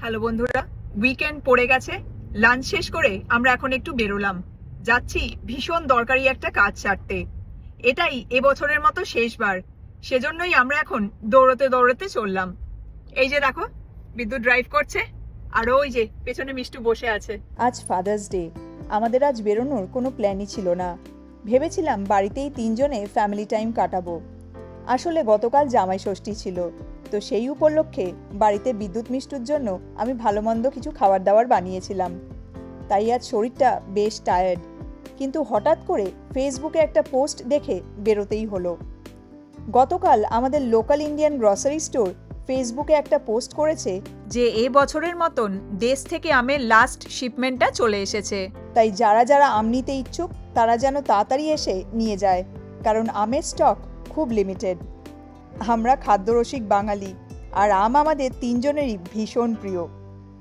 Hello বন্ধুরা, weekend পড়ে গেছে। লাঞ্চ শেষ করে আমরা এখন একটু বেরোলাম। যাচ্ছি ভীষণ দরকারি একটা কাজ সারতে। এটাই এবছরের মতো শেষবার, সেজন্যই আমরা এখন দৌড়তে দৌড়তে চললাম। এই যে দেখো, বিদ্যুৎ ড্রাইভ করছে, আর ওই যে পেছনে মিষ্টু বসে আছে। আজ ফাদার্স ডে। আমাদের আজ বেরোনোর কোনো প্ল্যানই ছিল না। ভেবেছিলাম বাড়িতেই তিনজনে ফ্যামিলি টাইম কাটাবো। আসলে গতকাল জামাই ষষ্ঠী ছিল, তো সেই উপলক্ষে বাড়িতে বিদ্যুৎ মিষ্টুর জন্য আমি ভালো মন্দ কিছু খাবার দাবার বানিয়েছিলাম। তাই আজ শরীরটা বেশ টায়ার্ড, কিন্তু হঠাৎ করে ফেসবুকে একটা পোস্ট দেখে বেরোতেই হলো। গতকাল আমাদের লোকাল ইন্ডিয়ান গ্রসারি স্টোর ফেসবুকে একটা পোস্ট করেছে যে এ বছরের মতন দেশ থেকে আমের লাস্ট শিপমেন্টটা চলে এসেছে। তাই যারা যারা আম নিতে ইচ্ছুক তারা যেন তাড়াতাড়ি এসে নিয়ে যায়, কারণ আমের স্টক খুব লিমিটেড। আমরা খাদ্যরসিক বাঙালি, আর আম আমাদের তিনজনেরই ভীষণ প্রিয়।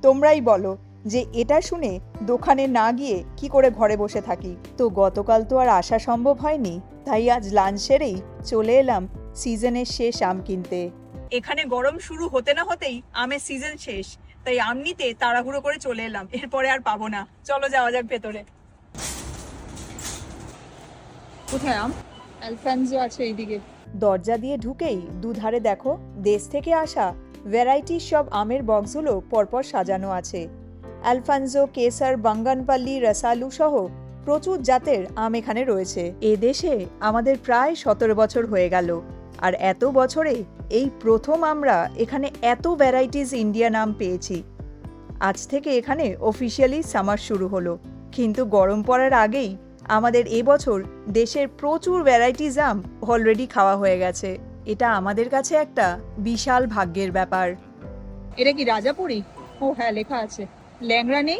তোমরাই বলো যে এটা শুনে দোকানে না গিয়ে কি করে ঘরে বসে থাকি। তো গতকাল তো আর আসা সম্ভব হয়নি, তাই আজ লাঞ্চ সেরেই চলে এলাম সিজনের শেষ আম কিনতে। এখানে গরম শুরু হতে না হতেই আমের সিজন শেষ, তাই আম নিতে তাড়াহুড়ো করে চলে এলাম। এরপরে আর পাবো না। চলো যাওয়া যাক ভেতরে। কোথায় আম? অ্যালফানজো আছে এইদিকে। দরজা দিয়ে ঢুকেই দুধারে দেখো দেশ থেকে আসা ভ্যারাইটির সব আমের বক্সগুলো পরপর সাজানো আছে। অ্যালফানজো, কেসার, বাঙ্গানপাল্লি, রসালু সহ প্রচুর জাতের আম এখানে রয়েছে। এ দেশে আমাদের প্রায় 17 বছর হয়ে গেল, আর এত বছরে এই প্রথম আমরা এখানে এত ভ্যারাইটিস ইন্ডিয়ান আম পেয়েছি। আজ থেকে এখানে অফিসিয়ালি সামার শুরু হলো, কিন্তু গরম পড়ার আগেই আমাদের এবছর দেশের প্রচুর ভ্যারাইটিস আম অলরেডি খাওয়া হয়ে গেছে। এটা আমাদের কাছে একটা বিশাল ভাগ্যের ব্যাপার। এটা কি রাজাপুরি? ও হ্যাঁ, লেখা আছে। ল্যাংড়া নেই?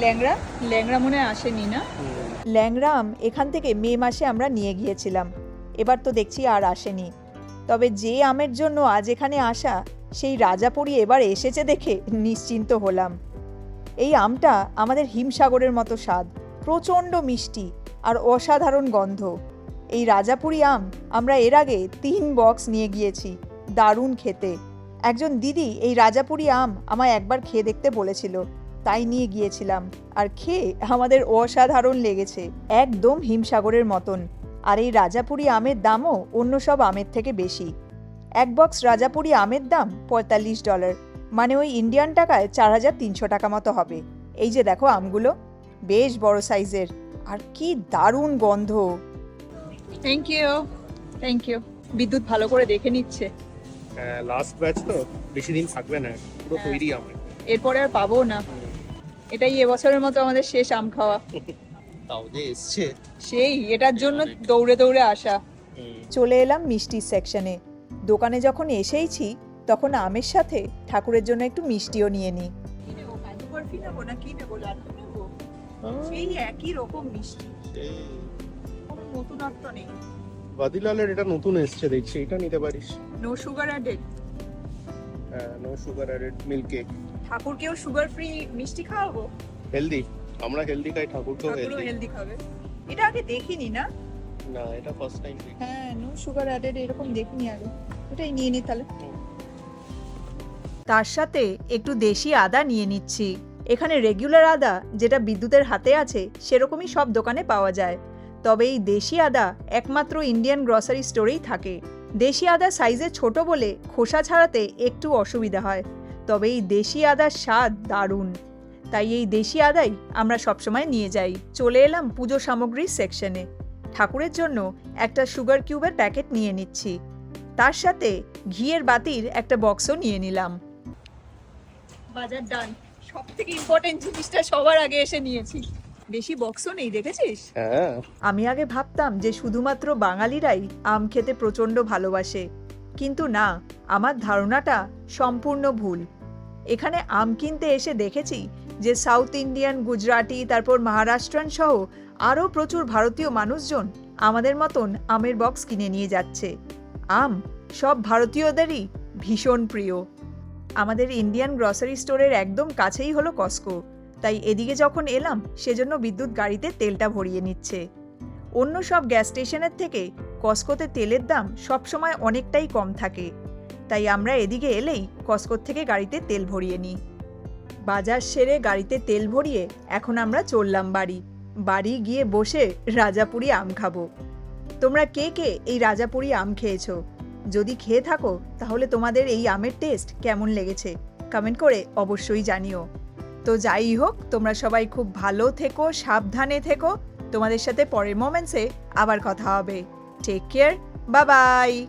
ল্যাংড়া ল্যাংড়া মনে হয় আসেনি না? ল্যাংড়া আম এখান থেকে মে মাসে আমরা নিয়ে গিয়েছিলাম, এবার তো দেখছি আর আসেনি। তবে যে আমের জন্য আজ এখানে আসা, সেই রাজাপুরি এবার এসেছে দেখে নিশ্চিন্ত হলাম। এই আমটা আমাদের হিমসাগরের মতো স্বাদ, প্রচণ্ড মিষ্টি আর অসাধারণ গন্ধ। এই রাজাপুরি আম আমরা এর আগে 3 বক্স নিয়ে গিয়েছি, দারুণ খেতে। একজন দিদি এই রাজাপুরি আম আমায় একবার খেয়ে দেখতে বলেছিল, তাই নিয়ে গিয়েছিলাম, আর খেয়ে আমাদের অসাধারণ লেগেছে, একদম হিমসাগরের মতন। আর এই রাজাপুরি আমের দামও অন্য সব আমের থেকে বেশি। 1 বক্স রাজাপুরি আমের দাম $45, মানে ওই ইন্ডিয়ান টাকায় 4300 টাকা মতো হবে। এই যে দেখো আমগুলো বেশ বড় সাইজের, আর কি দারুণ গন্ধ। Thank you, thank you. বিদ্যুৎ ভালো করে দেখে নিচ্ছে। লাস্ট ব্যাচ তো বেশি দিন থাকবে না, পুরো হ্যাঁ। তৈরি আমার। এরপরে আর পাবো না। এটাই এবছরের মতো আমাদের শেষ আম খাওয়া। তাও যে এসছে। সেই এটার জন্য দৌড়ে দৌড়ে আসা। চলে এলাম মিষ্টির সেকশনে। দোকানে যখন এসেইছি তখন আমের সাথে ঠাকুরের জন্য একটু মিষ্টিও নিয়ে নিই। সেই একই রকম মিষ্টি, কোনো নতুনত্ব নেই। বাদিলালের এটা নতুন এসছে দেখছি, এটা নিতে পারিস। No sugar added. No sugar added milk cake. ঠাকুরকেও সুগার ফ্রি মিষ্টি খাওয়াবো? হেলদি, আমরা হেলদি খাই, ঠাকুরকেও ঠাকুরও হেলদি। হেলদি খাবে। এটা আগে দেখিনি না? না, এটা ফার্স্ট টাইম দেখি। হ্যাঁ, নো সুগার অ্যাডেড এরকম দেখিনি আগে। এটাই নিয়ে নি তাহলে। তার সাথে একটু দেশি আদা নিয়ে নিচ্ছি। এখানে রেগুলার আদা যেটা বিদ্যুতের হাতে আছে সেরকমই সব দোকানে পাওয়া যায়, তবে এই দেশি আদা একমাত্র ইন্ডিয়ান গ্রসারি স্টোরেই থাকে। দেশি আদা সাইজে ছোট বলে খোসা ছাড়াতে একটু অসুবিধা হয়, তবে এই দেশি আদার স্বাদ দারুণ। তাই এই দেশি আদাই আমরা সবসময় নিয়ে যাই। চলে এলাম পুজো সামগ্রীর সেকশনে। ঠাকুরের জন্য একটা সুগার কিউবের প্যাকেট নিয়ে নিচ্ছি, তার সাথে ঘিয়ের বাতির একটা বক্সও নিয়ে নিলাম। বাজার ডান। সব থেকে ইম্পর্টেন্ট জিনিসটা সবার আগে এসে নিয়েছি। বেশি বক্সও নেই, দেখেছিস? হ্যাঁ, আমি আগে ভাবতাম যে শুধুমাত্র বাঙালিরাই আম খেতে প্রচণ্ড ভালোবাসে, কিন্তু না, আমার ধারণাটা সম্পূর্ণ ভুল। এখানে আম কিনতে এসে দেখেছি যে সাউথ ইন্ডিয়ান, গুজরাটি, তারপর মহারাষ্ট্রান সহ আরও প্রচুর ভারতীয় মানুষজন আমাদের মতন আমের বক্স কিনে নিয়ে যাচ্ছে। আম সব ভারতীয়দেরই ভীষণ প্রিয়। আমাদের ইন্ডিয়ান গ্রসারি স্টোরের একদম কাছেই হলো কস্কো, তাই এদিকে যখন এলাম সেজন্য বিদ্যুৎ গাড়িতে তেলটা ভরিয়ে নিচ্ছে। অন্য সব গ্যাস স্টেশনের থেকে কস্কোতে তেলের দাম সবসময় অনেকটাই কম থাকে, তাই আমরা এদিকে এলেই কস্কোর থেকে গাড়িতে তেল ভরিয়ে নিই। বাজার সেরে গাড়িতে তেল ভরিয়ে এখন আমরা চললাম বাড়ি। বাড়ি গিয়ে বসে রাজাপুরি আম খাবো। তোমরা কে কে এই রাজাপুরি আম খেয়েছো? যদি খেয়ে থাকো তাহলে তোমাদের এই আমের টেস্ট কেমন লেগেছে কমেন্ট করে অবশ্যই জানিও। তো যাই হোক, তোমরা সবাই খুব ভালো থেকো, সাবধানে থেকো। তোমাদের সাথে পরের মোমেন্টসে আবার কথা হবে। Take care, bye by.